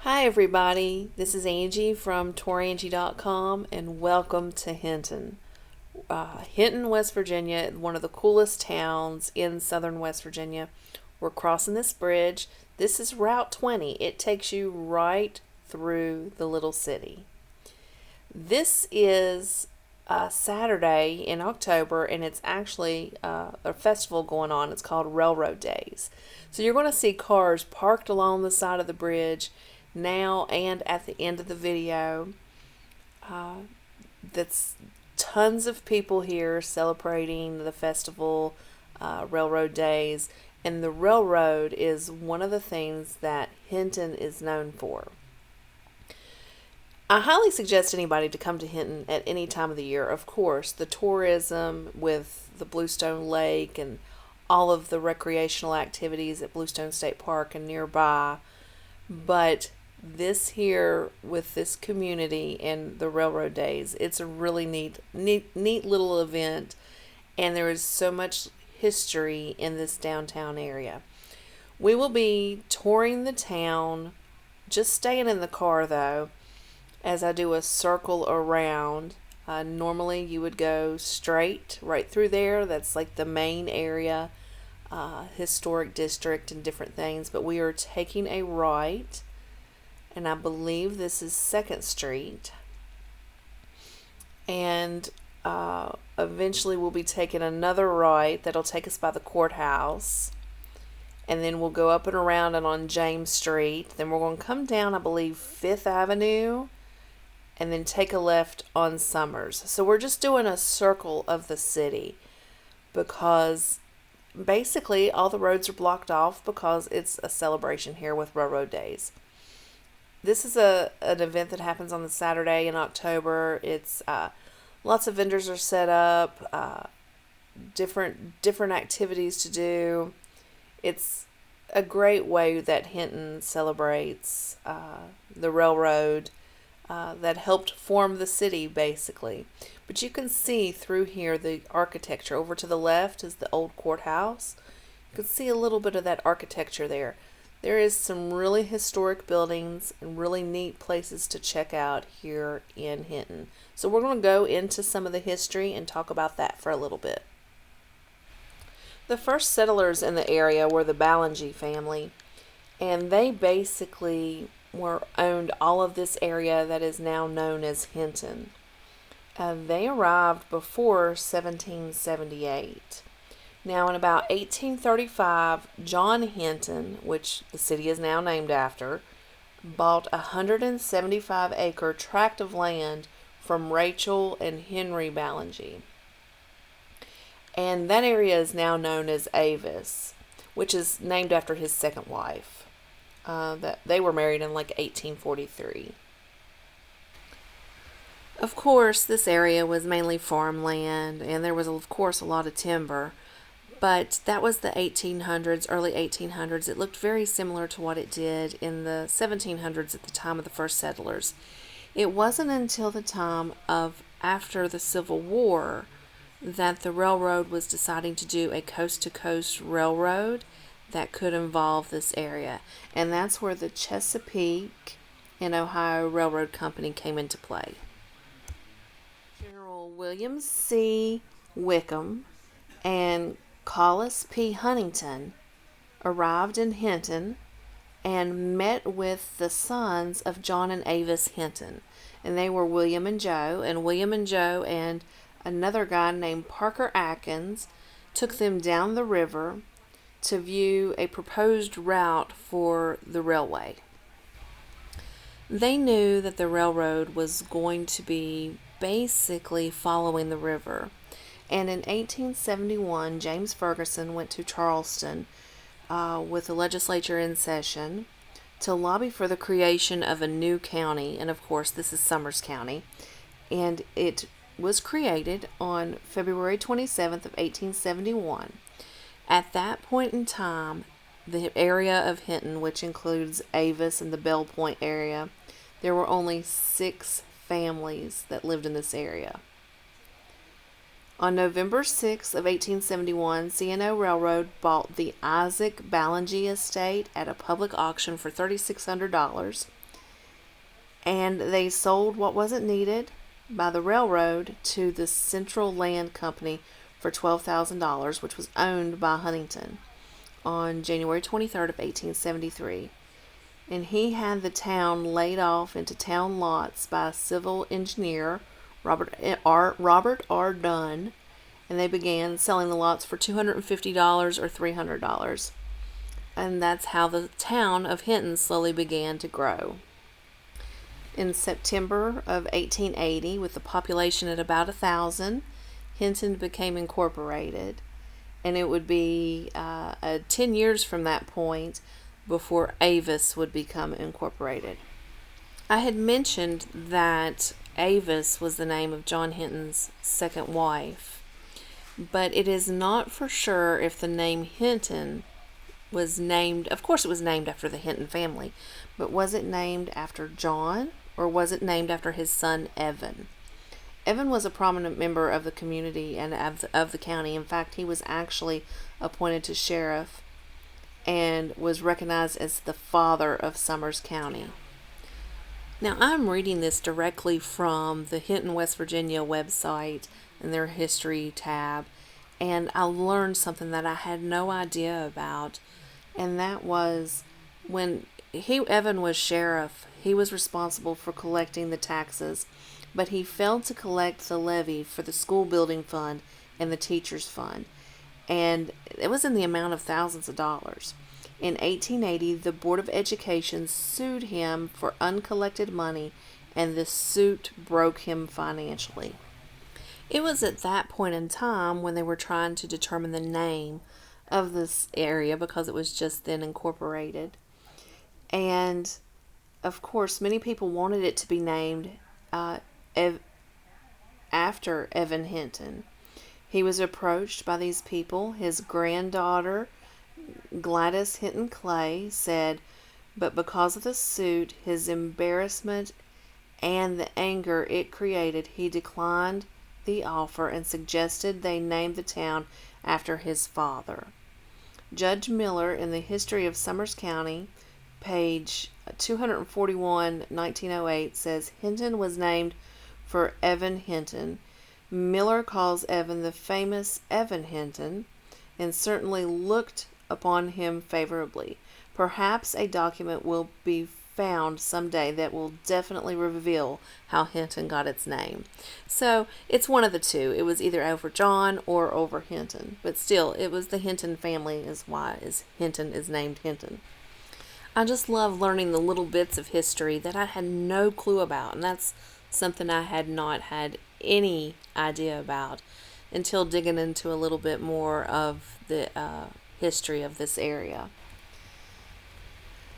Hi everybody, this is Angie from Tourangie.com and welcome to Hinton. Hinton, West Virginia, one of the coolest towns in southern West Virginia. We're crossing this bridge. This is Route 20. It takes you right through the little city. This is Saturday in October, and it's actually a festival going on. It's called Railroad Days. So you're going to see cars parked along the side of the bridge now and at the end of the video. That's tons of people here celebrating the festival, Railroad Days, and the railroad is one of the things that Hinton is known for. I highly suggest anybody to come to Hinton at any time of the year. Of course, the tourism with the Bluestone Lake and all of the recreational activities at Bluestone State Park and nearby. But this here with this community and the Railroad Days, it's a really neat little event, and there is so much history in this downtown area. We will be touring the town, just staying in the car though, as I do a circle around. Normally you would go straight right through there. That's like the main area, historic district and different things. But we are taking a right, and I believe this is 2nd Street. And eventually we'll be taking another right that'll take us by the courthouse. And then we'll go up and around and on James Street. Then we're going to come down, I believe, 5th Avenue. And then take a left on Summers. So we're just doing a circle of the city because basically all the roads are blocked off because it's a celebration here with Railroad Days. This is an event that happens on the Saturday in October. It's lots of vendors are set up, different activities to do. It's a great way that Hinton celebrates the railroad that helped form the city, basically. But you can see through here the architecture. Over to the left is the old courthouse. You can see a little bit of that architecture there. There is some really historic buildings and really neat places to check out here in Hinton. So we're going to go into some of the history and talk about that for a little bit. The first settlers in the area were the Tourangie family, and they basically owned all of this area that is now known as Hinton. They arrived before 1778. Now in about 1835, John Hinton, which the city is now named after, bought a 175-acre tract of land from Rachel and Henry Tourangie. And that area is now known as Avis, which is named after his second wife. That they were married in like 1843. Of course, this area was mainly farmland, and there was, of course, a lot of timber. But that was the 1800s, early 1800s. It looked very similar to what it did in the 1700s at the time of the first settlers. It wasn't until the time of after the Civil War that the railroad was deciding to do a coast-to-coast railroad that could involve this area. And that's where the Chesapeake and Ohio Railroad Company came into play. General William C. Wickham and Collis P. Huntington arrived in Hinton and met with the sons of John and Avis Hinton. And they were William and Joe. And William and Joe and another guy named Parker Atkins took them down the river to view a proposed route for the railway. They knew that the railroad was going to be basically following the river. And in 1871, James Ferguson went to Charleston with the legislature in session to lobby for the creation of a new county. And of course, this is Summers County. And it was created on February 27th of 1871. At that point in time, the area of Hinton, which includes Avis and the Bell Point area, there were only 6 families that lived in this area. On November 6th of 1871, C&O Railroad bought the Isaac Tourangie estate at a public auction for $3,600. and they sold what wasn't needed by the railroad to the Central Land Company for $12,000, which was owned by Huntington, on January 23rd of 1873. And he had the town laid off into town lots by a civil engineer, Robert R. Dunn, and they began selling the lots for $250 or $300. And that's how the town of Hinton slowly began to grow. In September of 1880, with the population at about 1,000, Hinton became incorporated. And it would be 10 years from that point before Avis would become incorporated. I had mentioned that Avis was the name of John Hinton's second wife, but it is not for sure if the name Hinton was named, of course it was named after the Hinton family, but was it named after John, or was it named after his son Evan? Evan was a prominent member of the community and of the county. In fact, he was actually appointed to sheriff and was recognized as the father of Summers County. Now, I'm reading this directly from the Hinton, West Virginia website and their history tab, and I learned something that I had no idea about, and that was when Evan was sheriff, he was responsible for collecting the taxes, but he failed to collect the levy for the school building fund and the teachers fund, and it was in the amount of thousands of dollars. In 1880, the Board of Education sued him for uncollected money, and the suit broke him financially. It was at that point in time when they were trying to determine the name of this area, because it was just then incorporated. And of course, many people wanted it to be named after Evan Hinton. He was approached by these people. His granddaughter, Gladys Hinton Clay, said, but because of the suit, his embarrassment, and the anger it created, he declined the offer and suggested they name the town after his father. Judge Miller, in the History of Summers County, page 241, 1908, says Hinton was named for Evan Hinton. Miller calls Evan the famous Evan Hinton, and certainly looked upon him favorably. Perhaps a document will be found someday that will definitely reveal how Hinton got its name. So it's one of the two. It was either over John or over Hinton, but still, it was the Hinton family is why Hinton is named Hinton. I just love learning the little bits of history that I had no clue about, and that's something I had not had any idea about until digging into a little bit more of the history of this area.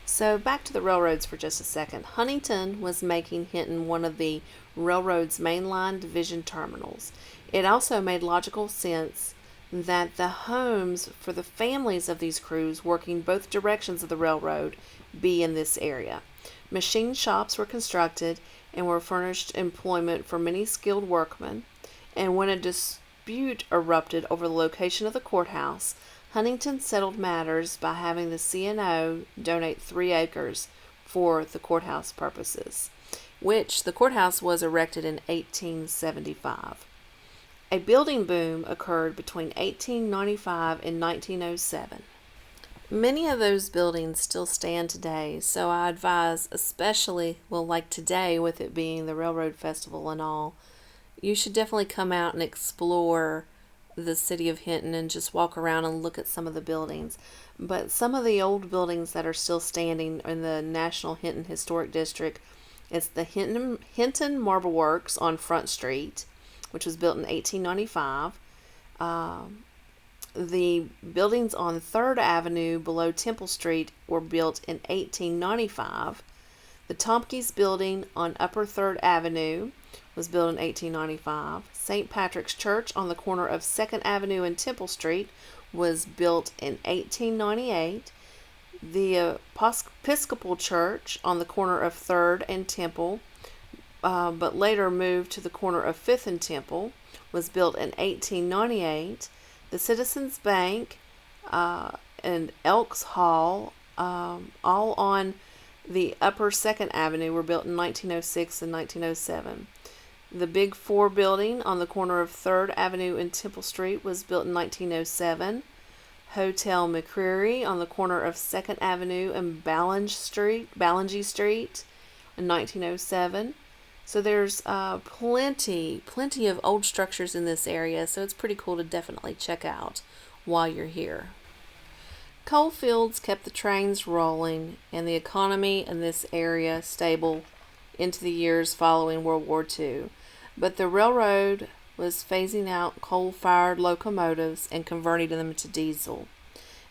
So back to the railroads for just a second. Huntington was making Hinton one of the railroad's mainline division terminals. It also made logical sense that the homes for the families of these crews working both directions of the railroad be in this area. Machine shops were constructed and were furnished employment for many skilled workmen, and when a dispute erupted over the location of the courthouse, Huntington settled matters by having the C&O donate 3 acres for the courthouse purposes, which the courthouse was erected in 1875. A building boom occurred between 1895 and 1907. Many of those buildings still stand today, so I advise, especially, like today with it being the Railroad Festival and all, you should definitely come out and explore the city of Hinton and just walk around and look at some of the buildings. But some of the old buildings that are still standing in the National Hinton Historic District, it's the Hinton Marble Works on Front Street, which was built in 1895. The buildings on 3rd Avenue below Temple Street were built in 1895. The Tompkins Building on Upper 3rd Avenue was built in 1895. St. Patrick's Church on the corner of 2nd Avenue and Temple Street was built in 1898. The Episcopal Church on the corner of 3rd and Temple, but later moved to the corner of 5th and Temple, was built in 1898. The Citizens Bank and Elks Hall, all on The upper 2nd Avenue were built in 1906 and 1907. The Big Four building on the corner of 3rd Avenue and Temple Street was built in 1907. Hotel McCreary on the corner of 2nd Avenue and Ballange Street in 1907. So there's plenty of old structures in this area, so it's pretty cool to definitely check out while you're here. Coal fields kept the trains rolling and the economy in this area stable into the years following World War II. But the railroad was phasing out coal-fired locomotives and converting them to diesel.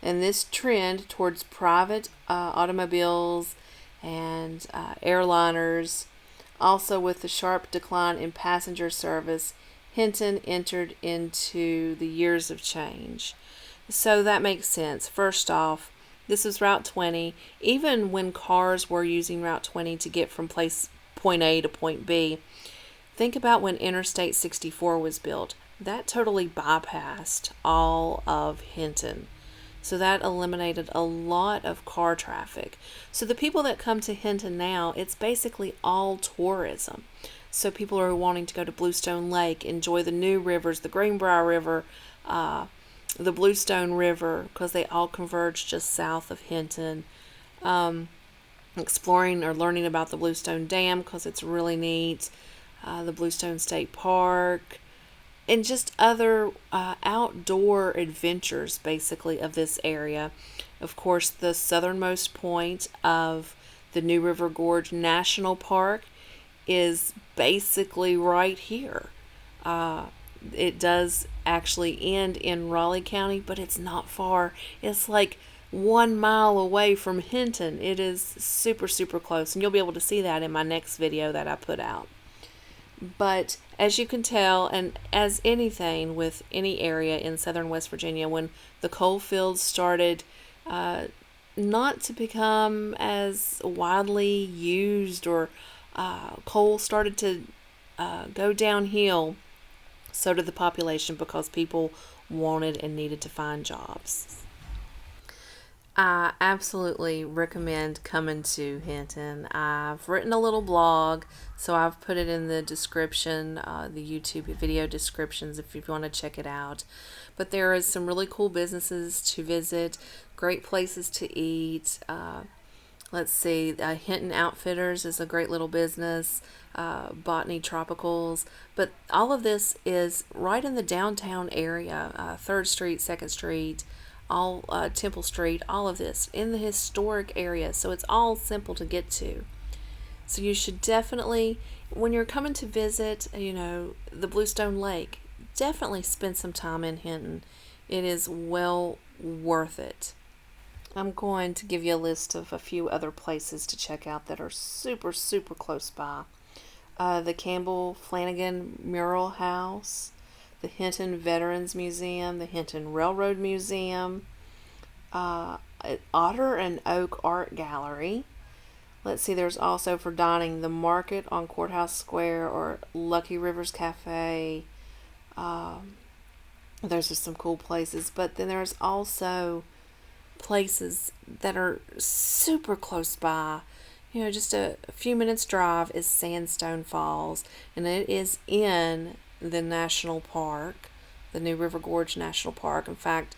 And this trend towards private automobiles and airliners, also with the sharp decline in passenger service, Hinton entered into the years of change. So that makes sense. First off, this is Route 20. Even when cars were using Route 20 to get from point A to point B, think about when Interstate 64 was built. That totally bypassed all of Hinton. So that eliminated a lot of car traffic. So the people that come to Hinton now, it's basically all tourism. So people are wanting to go to Bluestone Lake, enjoy the new rivers, the Greenbrier River, the Bluestone River, because they all converge just south of Hinton. Exploring or learning about the Bluestone Dam, because it's really neat. The Bluestone State Park, and just other outdoor adventures, basically, of this area. Of course, the southernmost point of the New River Gorge National Park is basically right here. It does actually end in Raleigh County, but it's not far. It's like 1 mile away from Hinton. It is super, super close, and you'll be able to see that in my next video that I put out. But as you can tell, and as anything with any area in southern West Virginia, when the coal fields started not to become as widely used, or coal started to go downhill, so did the population, because people wanted and needed to find jobs. I absolutely recommend coming to Hinton. I've written a little blog, so I've put it in the description, the YouTube video descriptions, if you want to check it out. But there is some really cool businesses to visit, great places to eat. Let's see, Hinton Outfitters is a great little business, Botany Tropicals, but all of this is right in the downtown area, 3rd Street, 2nd Street, all Temple Street, all of this in the historic area, so it's all simple to get to. So you should definitely, when you're coming to visit, the Bluestone Lake, definitely spend some time in Hinton. It is well worth it. I'm going to give you a list of a few other places to check out that are super, super close by. The Campbell Flanagan Mural House, the Hinton Veterans Museum, the Hinton Railroad Museum, Otter and Oak Art Gallery. Let's see, there's also for dining the Market on Courthouse Square, or Lucky Rivers Cafe. Those are some cool places, but then there's also places that are super close by. Just a few minutes drive is Sandstone Falls, and it is in the national park, the New River Gorge National Park. In fact,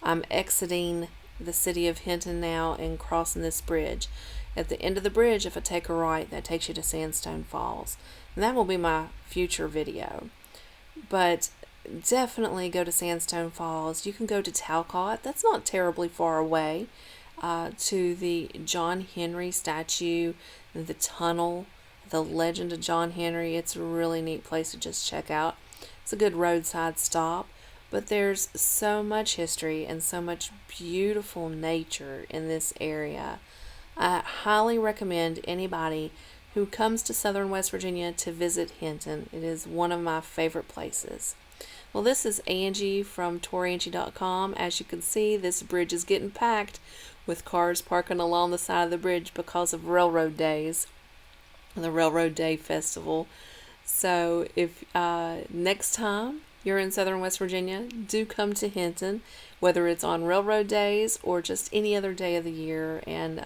I'm exiting the city of Hinton now and crossing this bridge. At the end of the bridge, if I take a right, that takes you to Sandstone Falls. And that will be my future video. But definitely go to Sandstone Falls. You can go to Talcott. That's not terribly far away. To the John Henry statue, the tunnel, the legend of John Henry. It's a really neat place to just check out. It's a good roadside stop, but there's so much history and so much beautiful nature in this area. I highly recommend anybody who comes to southern West Virginia to visit Hinton. It is one of my favorite places. Well, this is Angie from Tourangie.com. As you can see, this bridge is getting packed with cars parking along the side of the bridge because of Railroad Days, the Railroad Day Festival. So if next time you're in southern West Virginia, do come to Hinton, whether it's on Railroad Days or just any other day of the year, and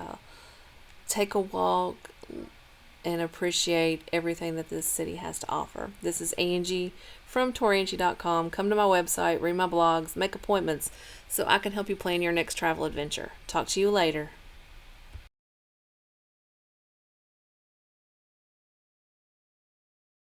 take a walk and appreciate everything that this city has to offer. This is Angie from Tourangie.com. Come to my website, read my blogs, make appointments so I can help you plan your next travel adventure. Talk to you later.